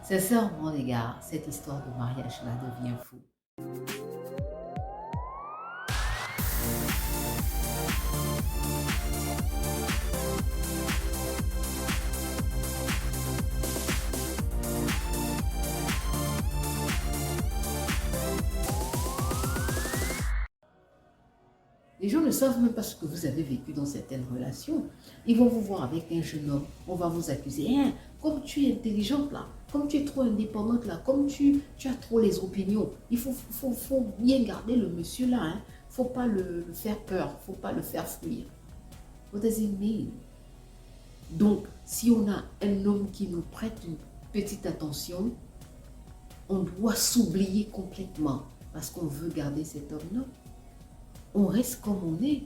Sincèrement, les gars, cette histoire de mariage-là devient fou. Les gens ne savent même pas ce que vous avez vécu dans certaines relations. Ils vont vous voir avec un jeune homme, on va vous accuser. Hein, comme tu es intelligente là, comme tu es trop indépendante là, comme tu as trop les opinions, il faut bien garder le monsieur là. Hein. Faut pas le faire peur, faut pas le faire fuir. What does it mean? Donc, si on a un homme qui nous prête une petite attention, on doit s'oublier complètement parce qu'on veut garder cet homme-là. On reste comme on est.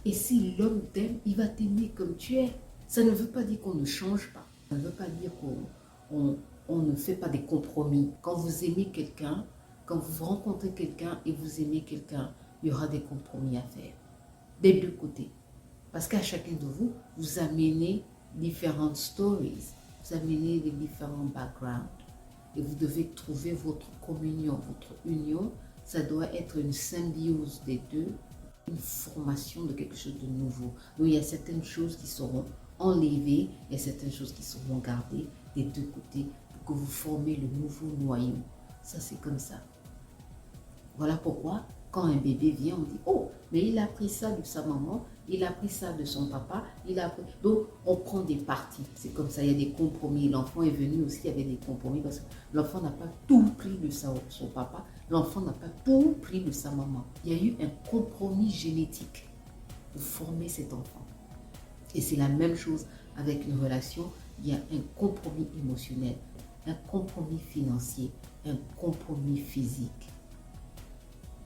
Et si l'homme t'aime, il va t'aimer comme tu es. Ça ne veut pas dire qu'on ne change pas. Ça ne veut pas dire qu'on ne fait pas des compromis. Quand vous aimez quelqu'un, quand vous rencontrez quelqu'un et vous aimez quelqu'un, il y aura des compromis à faire. Des deux côtés. Parce qu'à chacun de vous, vous amenez différentes stories. Vous amenez les différents backgrounds. Et vous devez trouver votre communion, votre union. Ça doit être une symbiose des deux, une formation de quelque chose de nouveau. Donc il y a certaines choses qui seront enlevées, il y a certaines choses qui seront gardées des deux côtés pour que vous formez le nouveau noyau. Ça, c'est comme ça. Voilà pourquoi, quand un bébé vient, on dit « Oh, mais il a pris ça de sa maman, il a pris ça de son papa, il a pris... » Donc, on prend des parties. C'est comme ça, il y a des compromis. L'enfant est venu aussi avec des compromis parce que l'enfant n'a pas tout pris de son papa, l'enfant n'a pas tout pris de sa maman. Il y a eu un compromis génétique pour former cet enfant. Et c'est la même chose avec une relation. Il y a un compromis émotionnel, un compromis financier, un compromis physique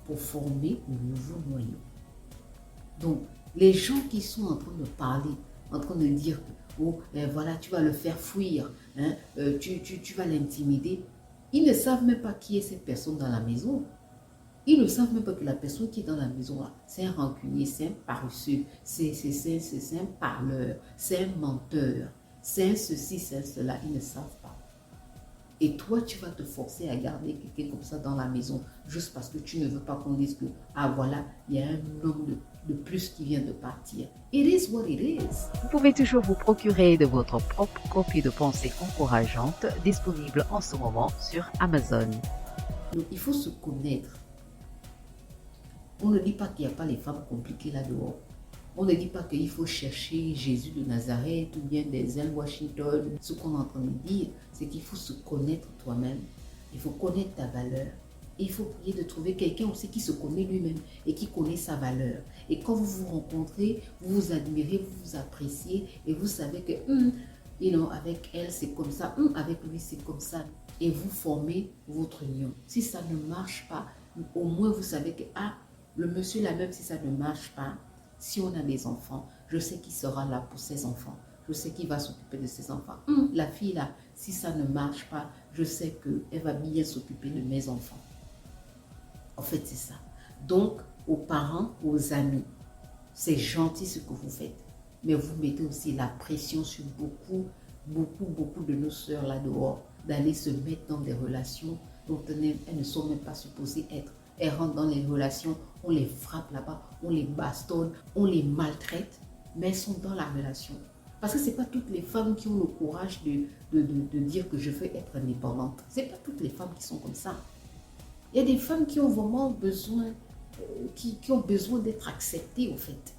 pour former le nouveau noyau. Donc, les gens qui sont en train de parler, en train de dire que, oh, voilà, tu vas le faire fuir, hein, tu vas l'intimider, ils ne savent même pas qui est cette personne dans la maison. Ils ne savent même pas que la personne qui est dans la maison, c'est un rancunier, c'est un paresseux, c'est un parleur, c'est un menteur, c'est un ceci, c'est un cela. Ils ne savent pas. Et toi, tu vas te forcer à garder quelqu'un comme ça dans la maison juste parce que tu ne veux pas qu'on dise que, ah voilà, il y a un homme de plus qui vient de partir. It is what it is. Vous pouvez toujours vous procurer de votre propre copie de pensée encourageante disponible en ce moment sur Amazon. Donc, il faut se connaître. On ne dit pas qu'il n'y a pas les femmes compliquées là dehors. On ne dit pas qu'il faut chercher Jésus de Nazareth ou bien des Washington. Ce qu'on est en train de dire, c'est qu'il faut se connaître toi-même. Il faut connaître ta valeur. Et il faut prier de trouver quelqu'un aussi qui se connaît lui-même et qui connaît sa valeur. Et quand vous vous rencontrez, vous vous admirez, vous vous appréciez et vous savez que, avec elle c'est comme ça, avec lui c'est comme ça. Et vous formez votre union. Si ça ne marche pas, au moins vous savez que, le monsieur là, même si ça ne marche pas, si on a des enfants, je sais qu'il sera là pour ses enfants. Je sais qu'il va s'occuper de ses enfants. La fille là, si ça ne marche pas, je sais qu'elle va bien s'occuper de mes enfants. En fait, c'est ça. Donc, aux parents, aux amis, c'est gentil ce que vous faites. Mais vous mettez aussi la pression sur beaucoup de nos sœurs là dehors d'aller se mettre dans des relations dont elles ne sont même pas supposées être. Elles rentrent dans les relations, on les frappe là-bas, on les bastonne, on les maltraite, mais elles sont dans la relation. Parce que ce n'est pas toutes les femmes qui ont le courage de dire que je veux être indépendante. Ce n'est pas toutes les femmes qui sont comme ça. Il y a des femmes qui ont vraiment besoin, qui ont besoin d'être acceptées au fait.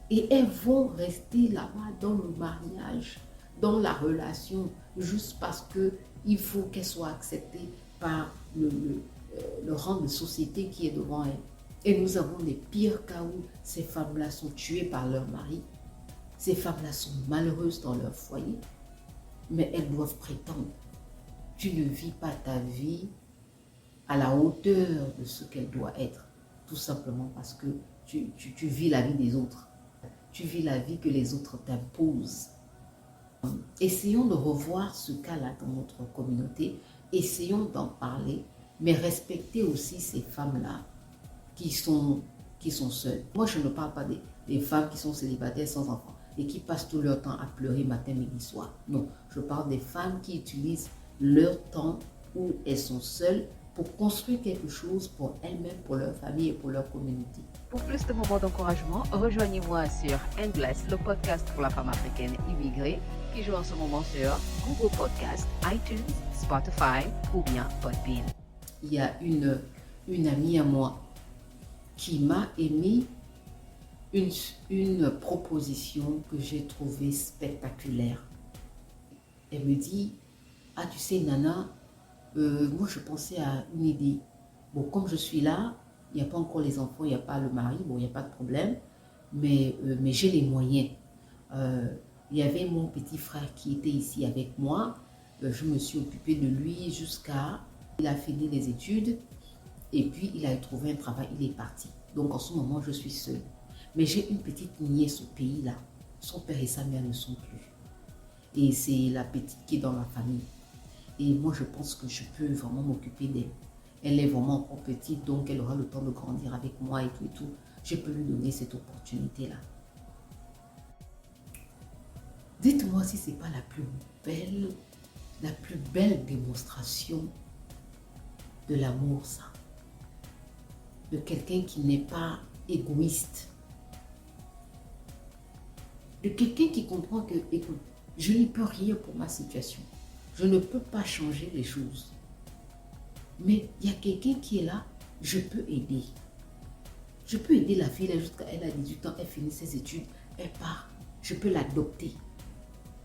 Et elles vont rester là-bas dans le mariage, dans la relation, juste parce qu'il faut qu'elles soient acceptées par le rang de société qui est devant elles. Et nous avons les pires cas où ces femmes-là sont tuées par leur mari. Ces femmes-là sont malheureuses dans leur foyer, mais elles doivent prétendre. Tu ne vis pas ta vie à la hauteur de ce qu'elle doit être, tout simplement parce que tu vis la vie des autres. Tu vis la vie que les autres t'imposent. Essayons de revoir ce cas-là dans notre communauté. Essayons d'en parler, mais respectez aussi ces femmes-là qui sont seules. Moi, je ne parle pas des femmes qui sont célibataires sans enfants et qui passent tout leur temps à pleurer matin, midi, soir. Non, je parle des femmes qui utilisent leur temps où elles sont seules pour construire quelque chose pour elles-mêmes, pour leur famille et pour leur communauté. Pour plus de moments d'encouragement, rejoignez-moi sur Endless, le podcast pour la femme africaine immigrée, qui joue en ce moment sur Google Podcast, iTunes, Spotify ou bien Podbean. Il y a une amie à moi qui m'a émis une proposition que j'ai trouvée spectaculaire. Elle me dit, ah tu sais Nana, moi je pensais à une idée. Bon, comme je suis là, il n'y a pas encore les enfants, il n'y a pas le mari, bon, il n'y a pas de problème, mais j'ai les moyens. Il y avait mon petit frère qui était ici avec moi. Je me suis occupée de lui jusqu'à... Il a fini les études et puis il a trouvé un travail, il est parti. Donc en ce moment, je suis seule. Mais j'ai une petite nièce au pays là. Son père et sa mère ne sont plus. Et c'est la petite qui est dans la famille. Et moi, je pense que je peux vraiment m'occuper d'elle. Elle est vraiment encore petite, donc elle aura le temps de grandir avec moi et tout et tout. Je peux lui donner cette opportunité-là. Dites-moi si ce n'est pas la plus belle démonstration de l'amour, ça. De quelqu'un qui n'est pas égoïste. De quelqu'un qui comprend que, écoute, je n'y peux rien pour ma situation. Je ne peux pas changer les choses. Mais il y a quelqu'un qui est là, je peux aider. Je peux aider la fille jusqu'à elle a 18 ans, elle finit ses études, elle part. Je peux l'adopter.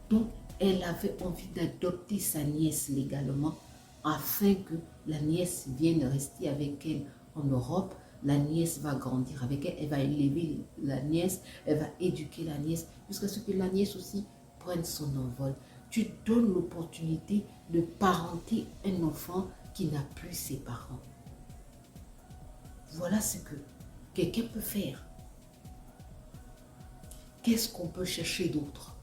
Donc, elle avait envie d'adopter sa nièce légalement afin que la nièce vienne rester avec elle en Europe. La nièce va grandir avec elle, elle va élever la nièce, elle va éduquer la nièce jusqu'à ce que la nièce aussi prenne son envol. Tu donnes l'opportunité de parenter un enfant qui n'a plus ses parents. Voilà ce que quelqu'un peut faire. Qu'est-ce qu'on peut chercher d'autre?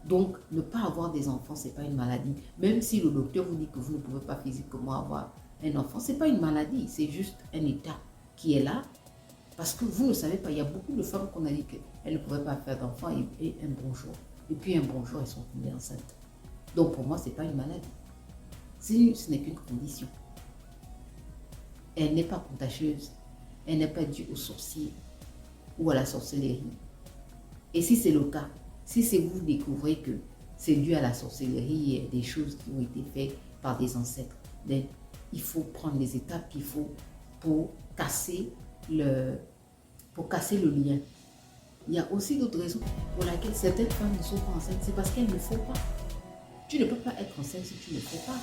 Donc, ne pas avoir des enfants, ce n'est pas une maladie. Même si le docteur vous dit que vous ne pouvez pas physiquement avoir un enfant, ce n'est pas une maladie, c'est juste un état qui est là. Parce que vous ne savez pas, il y a beaucoup de femmes qu'on a dit qu'elles ne pouvaient pas faire d'enfants et un bon jour. Et puis un bon jour, elles sont tombées enceintes. Donc pour moi, ce n'est pas une maladie. Ce n'est qu'une condition. Elle n'est pas contagieuse. Elle n'est pas due au sorcier ou à la sorcellerie. Et si c'est le cas, si c'est vous découvrez que c'est dû à la sorcellerie et des choses qui ont été faites par des ancêtres, then il faut prendre les étapes qu'il faut pour casser le lien. Il y a aussi d'autres raisons pour lesquelles certaines femmes ne sont pas enceintes. C'est parce qu'elles ne font pas. Tu ne peux pas être enceinte si tu ne fais pas.